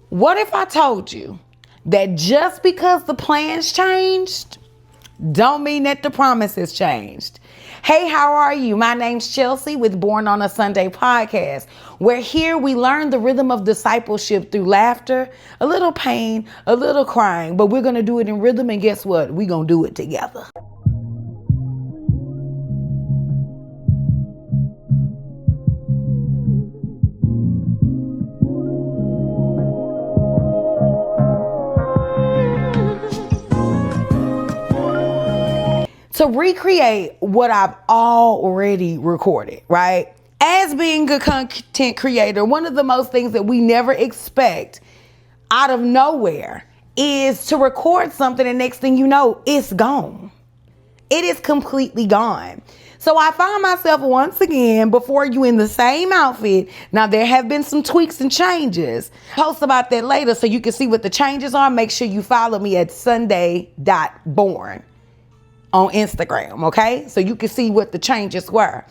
What if I told you that just because the plans changed, don't mean that the promises changed? Hey, how are you? My name's Chelsea with Born on a Sunday podcast, where here we learn the rhythm of discipleship through laughter, a little pain, a little crying, but we're going to do it in rhythm, and guess what? We're going to do it together. To recreate what I've already recorded, right? As being a content creator, one of the most things that we never expect out of nowhere is to record something and next thing you know, it's gone. It is completely gone. So I find myself once again before you in the same outfit. Now there have been some tweaks and changes. Post about that later so you can see what the changes are. Make sure you follow me at sunday.born. on Instagram, okay? So you can see what the changes were.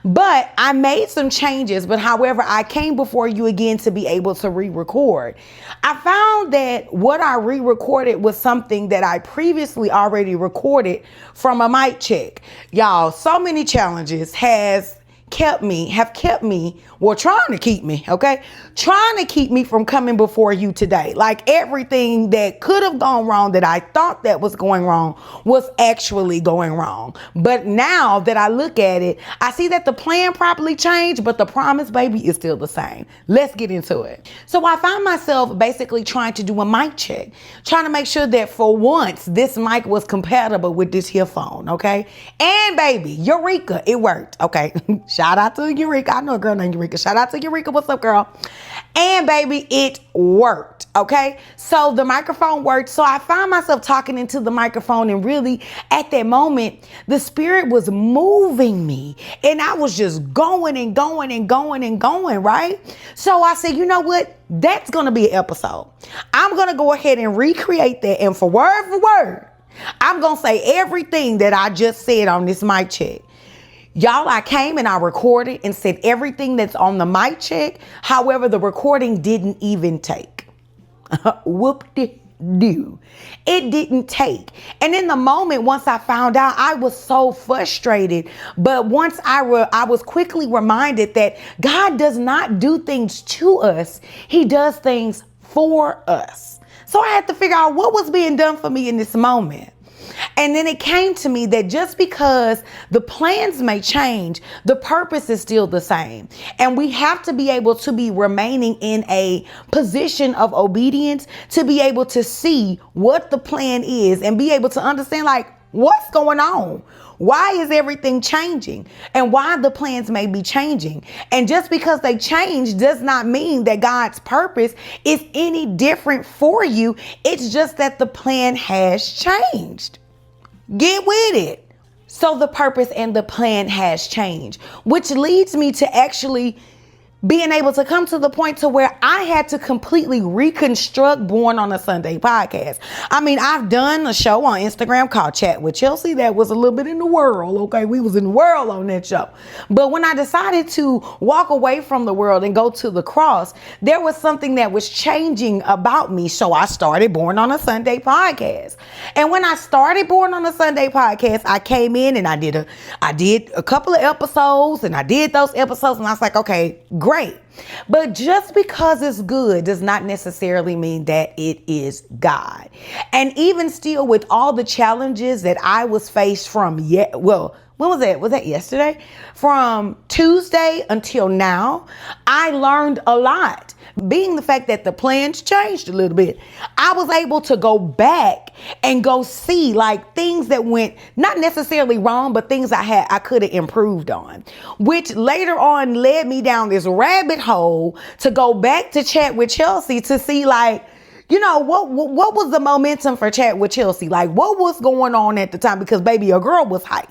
But I made some changes, but however, I came before you again to be able to re-record. I found that what I re-recorded was something that I previously already recorded from a mic check. Y'all, so many challenges have kept me, well, trying to keep me, okay? Trying to keep me from coming before you today. Like everything that could have gone wrong that I thought that was going wrong was actually going wrong. But now that I look at it, I see that the plan probably changed, but the promise, baby, is still the same. Let's get into it. So I find myself basically trying to do a mic check, trying to make sure that for once this mic was compatible with this here phone, okay? And baby, Eureka, it worked, okay? Shout out to Eureka. I know a girl named Eureka. Shout out to Eureka. What's up, girl? And baby, it worked. Okay. So the microphone worked. So I found myself talking into the microphone, and really at that moment, the spirit was moving me and I was just going and going and going and going. Right. So I said, you know what? That's going to be an episode. I'm going to go ahead and recreate that. And for word, I'm going to say everything that I just said on this mic check. Y'all, I came and I recorded and said everything that's on the mic check. However, the recording didn't even take. Whoop-de-doo. It didn't take. And in the moment, once I found out, I was so frustrated. But once I was quickly reminded that God does not do things to us. He does things for us. So I had to figure out what was being done for me in this moment. And then it came to me that just because the plans may change, the purpose is still the same. And we have to be able to be remaining in a position of obedience to be able to see what the plan is and be able to understand, like, what's going on? Why is everything changing? And why the plans may be changing. And just because they change does not mean that God's purpose is any different for you. It's just that the plan has changed. Get with it. So the purpose and the plan has changed, which leads me to actually being able to come to the point to where I had to completely reconstruct Born on a Sunday podcast. I mean, I've done a show on Instagram called Chat with Chelsea that was a little bit in the world. Okay, we was in the world on that show. But when I decided to walk away from the world and go to the cross, there was something that was changing about me. So I started Born on a Sunday podcast. And when I started Born on a Sunday podcast, I came in and I did a couple of episodes, and I did those episodes, and I was like, okay, great. But just because it's good does not necessarily mean that it is God. And even still, with all the challenges that I was faced from when was that? Was that yesterday? From Tuesday until now, I learned a lot. Being the fact that the plans changed a little bit, I was able to go back and go see like things that went not necessarily wrong, but things I could have improved on, which later on led me down this rabbit hole to go back to Chat with Chelsea to see, like, you know, what was the momentum for Chat with Chelsea? Like, what was going on at the time? Because baby, your girl was hype.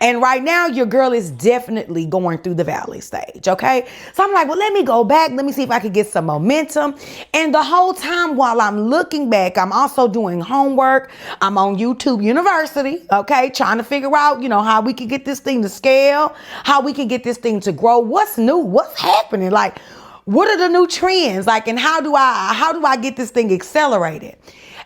And right now, your girl is definitely going through the valley stage, okay? So I'm like, well, let me go back. Let me see if I could get some momentum. And the whole time while I'm looking back, I'm also doing homework. I'm on YouTube University, okay? Trying to figure out, you know, how we can get this thing to scale, how we can get this thing to grow. What's new? What's happening? Like, What are the new trends? Like, and how do I get this thing accelerated?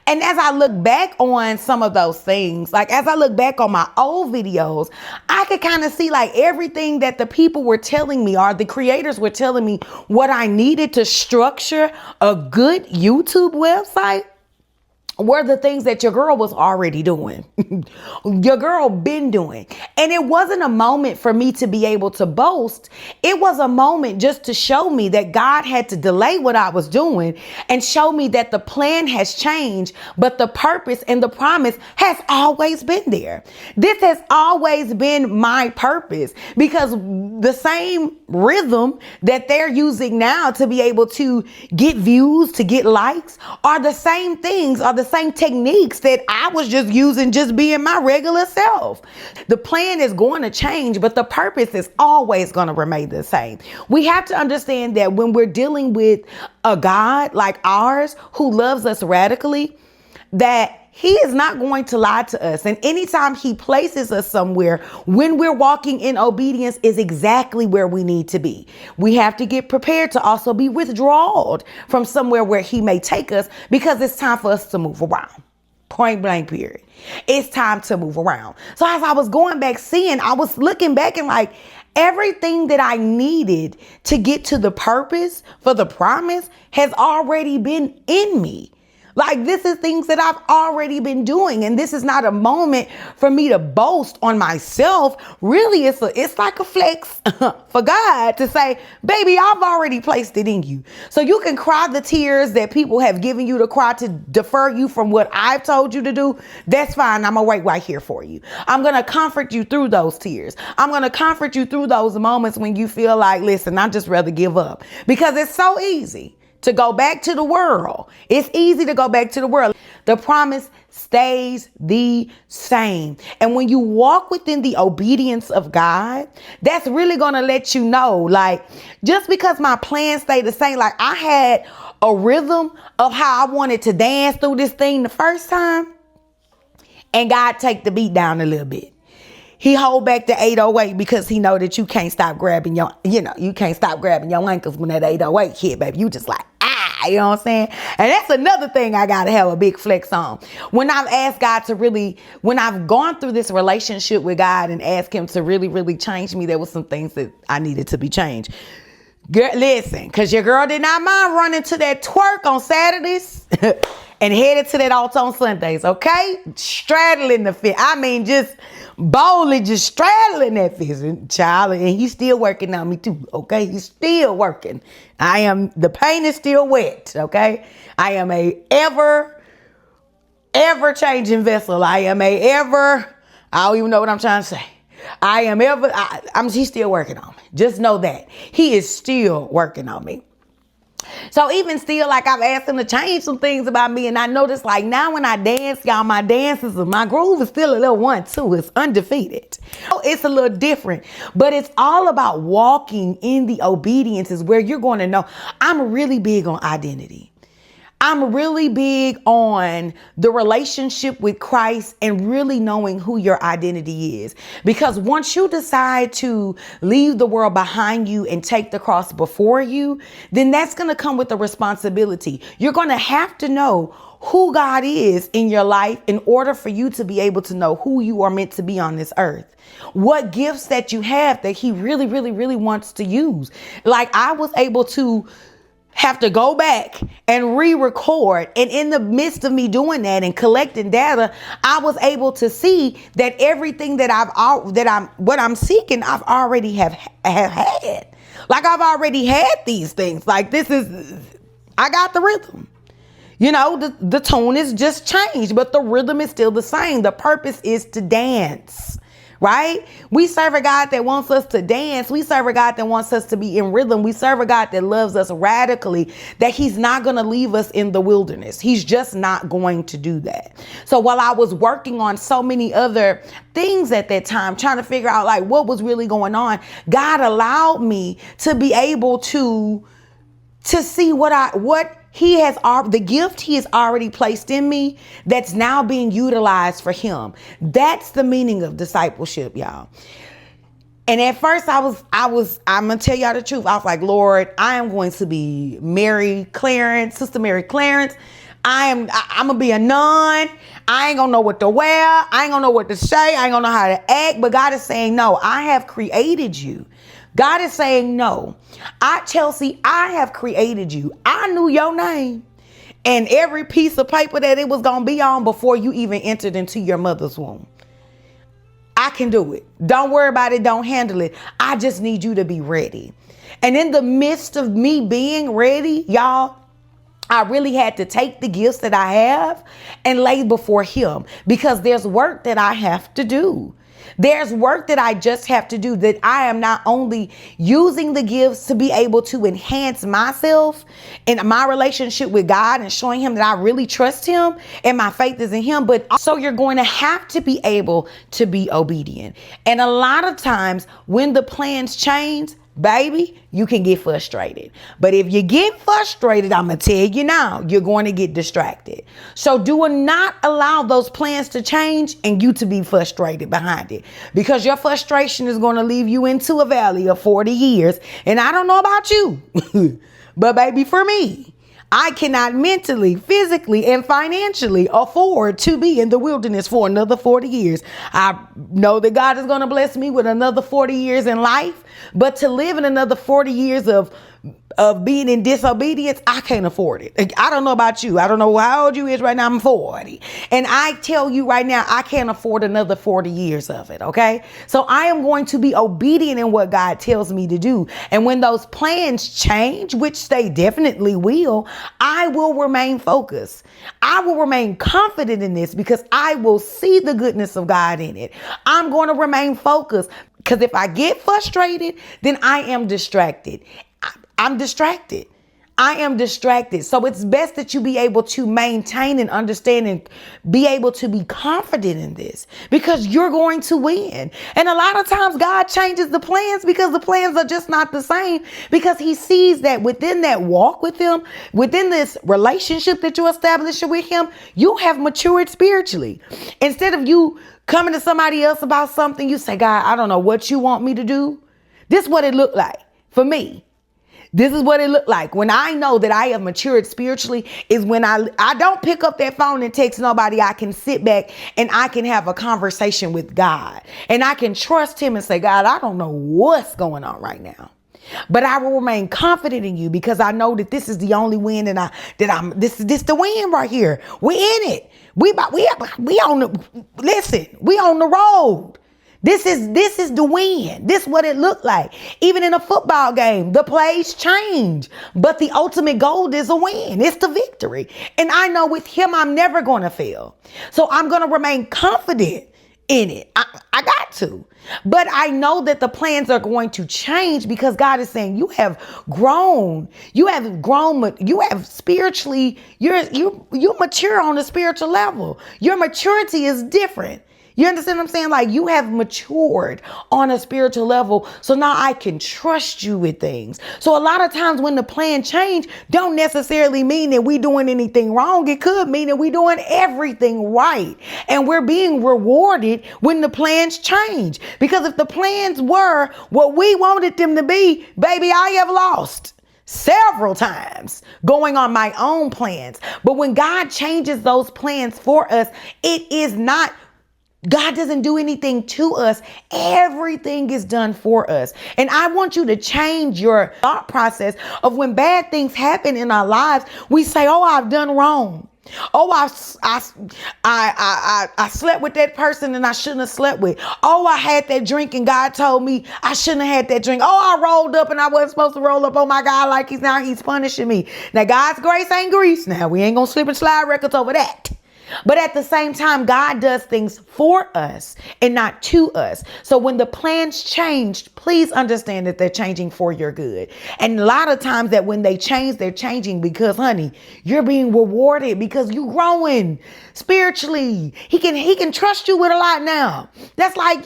And as I look back on some of those things, like as I look back on my old videos, I could kind of see like everything that the people were telling me, or the creators were telling me what I needed to structure a good YouTube website were the things that your girl was already doing. Your girl been doing. And it wasn't a moment for me to be able to boast. It was a moment just to show me that God had to delay what I was doing and show me that the plan has changed, but the purpose and the promise has always been there. This has always been my purpose, because the same rhythm that they're using now to be able to get views, to get likes, are the same things, are the same techniques that I was just using, just being my regular self. The plan is going to change, but the purpose is always going to remain the same. We have to understand that when we're dealing with a God like ours who loves us radically, that he is not going to lie to us. And anytime he places us somewhere, when we're walking in obedience, is exactly where we need to be. We have to get prepared to also be withdrawn from somewhere where he may take us, because it's time for us to move around. Point blank, period. It's time to move around. So as I was going back seeing, I was looking back and like, everything that I needed to get to the purpose for the promise has already been in me. Like, this is things that I've already been doing. And this is not a moment for me to boast on myself. Really, it's like a flex for God to say, baby, I've already placed it in you. So you can cry the tears that people have given you to cry to defer you from what I've told you to do. That's fine. I'm going to wait right here for you. I'm going to comfort you through those tears. I'm going to comfort you through those moments when you feel like, listen, I'd just rather give up, because it's so easy to go back to the world. It's easy to go back to the world. The promise stays the same. And when you walk within the obedience of God, that's really going to let you know, like, just because my plans stay the same, like I had a rhythm of how I wanted to dance through this thing the first time, and God take the beat down a little bit. He hold back the 808 because he know that you can't stop grabbing you can't stop grabbing your ankles when that 808 hit, baby. You just like, you know what I'm saying? And that's another thing I got to have a big flex on. When I've asked God to when I've gone through this relationship with God and asked him to really, really change me, there was some things that I needed to be changed. Girl, listen, because your girl did not mind running to that twerk on Saturdays and headed to that altar on Sundays, okay? Straddling the fence. I mean, just boldly just straddling that fence, child. And he's still working on me too, okay? He's still working. The paint is still wet, okay? I am a ever changing vessel. I don't even know what I'm trying to say. He's still working on me. Just know that he is still working on me. So even still, like, I've asked him to change some things about me. And I noticed, like, now when I dance, y'all, my groove is still a little 1-2. It's undefeated. It's a little different, but it's all about walking in the obedience is where you're going to know. I'm really big on identity. I'm really big on the relationship with Christ and really knowing who your identity is. Because once you decide to leave the world behind you and take the cross before you, then that's going to come with a responsibility. You're going to have to know who God is in your life in order for you to be able to know who you are meant to be on this earth. What gifts that you have that he really, really, really wants to use. Like, I was able to have to go back and re-record. And in the midst of me doing that and collecting data, I was able to see that everything that what I'm seeking, I've already have had. Like, I've already had these things. Like, I got the rhythm. You know, the tone is just changed, but the rhythm is still the same. The purpose is to dance. Right? We serve a God that wants us to dance. We serve a God that wants us to be in rhythm. We serve a God that loves us radically, that he's not going to leave us in the wilderness. He's just not going to do that. So while I was working on so many other things at that time, trying to figure out like what was really going on, God allowed me to be able to see what he has, the gift he has already placed in me that's now being utilized for him. That's the meaning of discipleship, y'all. And at first I'm going to tell y'all the truth. I was like, Lord, I am going to be Sister Mary Clarence. I'm going to be a nun. I ain't going to know what to wear. I ain't going to know what to say. I ain't going to know how to act. But God is saying, no, I have created you. God is saying, no, Chelsea, I have created you. I knew your name and every piece of paper that it was going to be on before you even entered into your mother's womb. I can do it. Don't worry about it. Don't handle it. I just need you to be ready. And in the midst of me being ready, y'all, I really had to take the gifts that I have and lay before him, because there's work that I have to do. There's work that I just have to do, that I am not only using the gifts to be able to enhance myself and my relationship with God and showing him that I really trust him and my faith is in him, but also you're going to have to be able to be obedient. And a lot of times when the plans change, baby, you can get frustrated. But if you get frustrated, I'm going to tell you now, you're going to get distracted. So do not allow those plans to change and you to be frustrated behind it, because your frustration is going to leave you into a valley of 40 years. And I don't know about you, but baby, for me, I cannot mentally, physically, and financially afford to be in the wilderness for another 40 years. I know that God is going to bless me with another 40 years in life, but to live in another 40 years of being in disobedience, I can't afford it. I don't know about you. I don't know how old you is right now. I'm 40. And I tell you right now, I can't afford another 40 years of it. Okay. So I am going to be obedient in what God tells me to do. And when those plans change, which they definitely will, I will remain focused. I will remain confident in this because I will see the goodness of God in it. I'm going to remain focused, because if I get frustrated, then I am distracted. I'm distracted. I am distracted. So it's best that you be able to maintain and understand and be able to be confident in this, because you're going to win. And a lot of times God changes the plans because the plans are just not the same, because he sees that within that walk with him, within this relationship that you're establishing with him, you have matured spiritually. Instead of you coming to somebody else about something, you say, God, I don't know what you want me to do. This is what it looked like for me. This is what it looked like. When I know that I have matured spiritually is when I don't pick up that phone and text nobody. I can sit back and I can have a conversation with God, and I can trust him and say, God, I don't know what's going on right now, but I will remain confident in you, because I know that this is the only win, and this the win right here. We in it. We on the road. This is the win. This is what it looked like. Even in a football game, the plays change, but the ultimate goal is a win. It's the victory. And I know with him, I'm never going to fail. So I'm going to remain confident in it. I got to. But I know that the plans are going to change, because God is saying you have grown. You have spiritually, you mature on a spiritual level. Your maturity is different. You understand what I'm saying? Like, you have matured on a spiritual level. So now I can trust you with things. So a lot of times when the plan change, don't necessarily mean that we doing anything wrong. It could mean that we doing everything right. And we're being rewarded when the plans change. Because if the plans were what we wanted them to be, baby, I have lost several times going on my own plans. But when God changes those plans for us, it is not, God doesn't do anything to us. Everything is done for us. And I want you to change your thought process of when bad things happen in our lives, we say, oh, I've done wrong. Oh, I slept with that person and I shouldn't have slept with. Oh, I had that drink and God told me I shouldn't have had that drink. Oh, I rolled up and I wasn't supposed to roll up. Oh my God, like he's punishing me. Now, God's grace ain't grease. Now, we ain't gonna slip and slide records over that. But at the same time, God does things for us and not to us. So when the plans changed, please understand that they're changing for your good. And a lot of times that when they change, they're changing because, honey, you're being rewarded because you're growing spiritually. He can trust you with a lot now. That's like,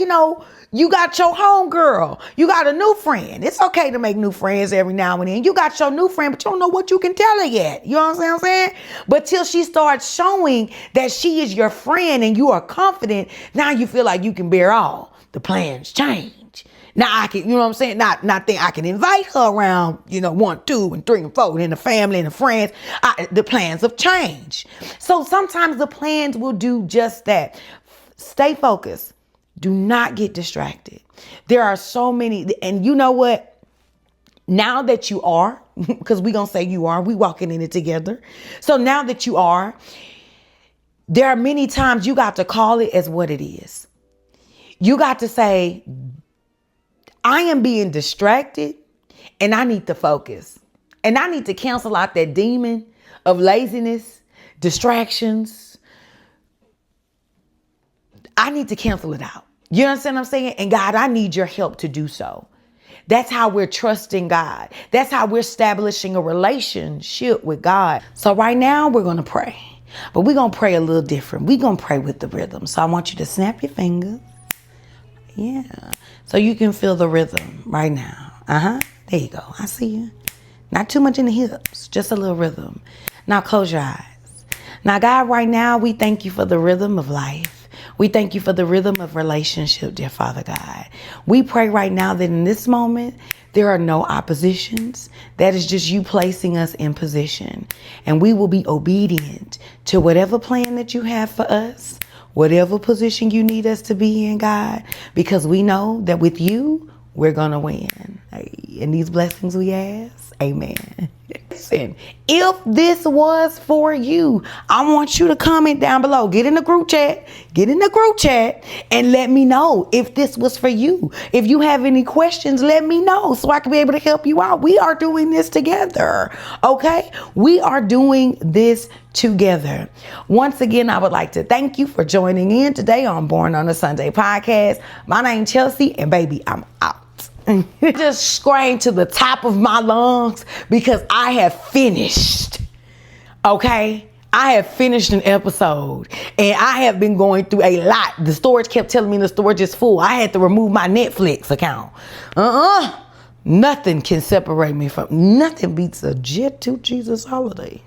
you got your home girl. You got a new friend. It's okay to make new friends every now and then. You got your new friend, but you don't know what you can tell her yet. You know what I'm saying? But till she starts showing that she is your friend and you are confident, now you feel like you can bear all. The plans change. Now I can, you know what I'm saying? Not think I can invite her around, 1, 2, and 3, and 4, and the family and the friends. The plans have changed. So sometimes the plans will do just that. Stay focused. Do not get distracted. There are so many, and you know what? Now that you are, because we're going to say you are, we walking in it together. So now that you are, there are many times you got to call it as what it is. You got to say, I am being distracted and I need to focus. And I need to cancel out that demon of laziness, distractions. I need to cancel it out. You understand what I'm saying? And God, I need your help to do so. That's how we're trusting God. That's how we're establishing a relationship with God. So right now we're going to pray, but we're going to pray a little different. We're going to pray with the rhythm. So I want you to snap your fingers. Yeah. So you can feel the rhythm right now. There you go. I see you. Not too much in the hips, just a little rhythm. Now close your eyes. Now, God, right now, we thank you for the rhythm of life. We thank you for the rhythm of relationship, dear Father God. We pray right now that in this moment, there are no oppositions. That is just you placing us in position. And we will be obedient to whatever plan that you have for us, whatever position you need us to be in, God, because we know that with you, we're going to win. And these blessings we ask, amen. Listen, if this was for you, I want you to comment down below. Get in the group chat. And let me know if this was for you. If you have any questions, let me know so I can be able to help you out. We are doing this together. Okay? We are doing this together. Once again, I would like to thank you for joining in today on Born on a Sunday podcast. My name's Chelsea, and baby, I'm out. Just scream to the top of my lungs because I have finished. Okay? I have finished an episode and I have been going through a lot. The storage kept telling me the storage is full. I had to remove my Netflix account. Nothing can separate me from, nothing beats a Jet to Jesus holiday.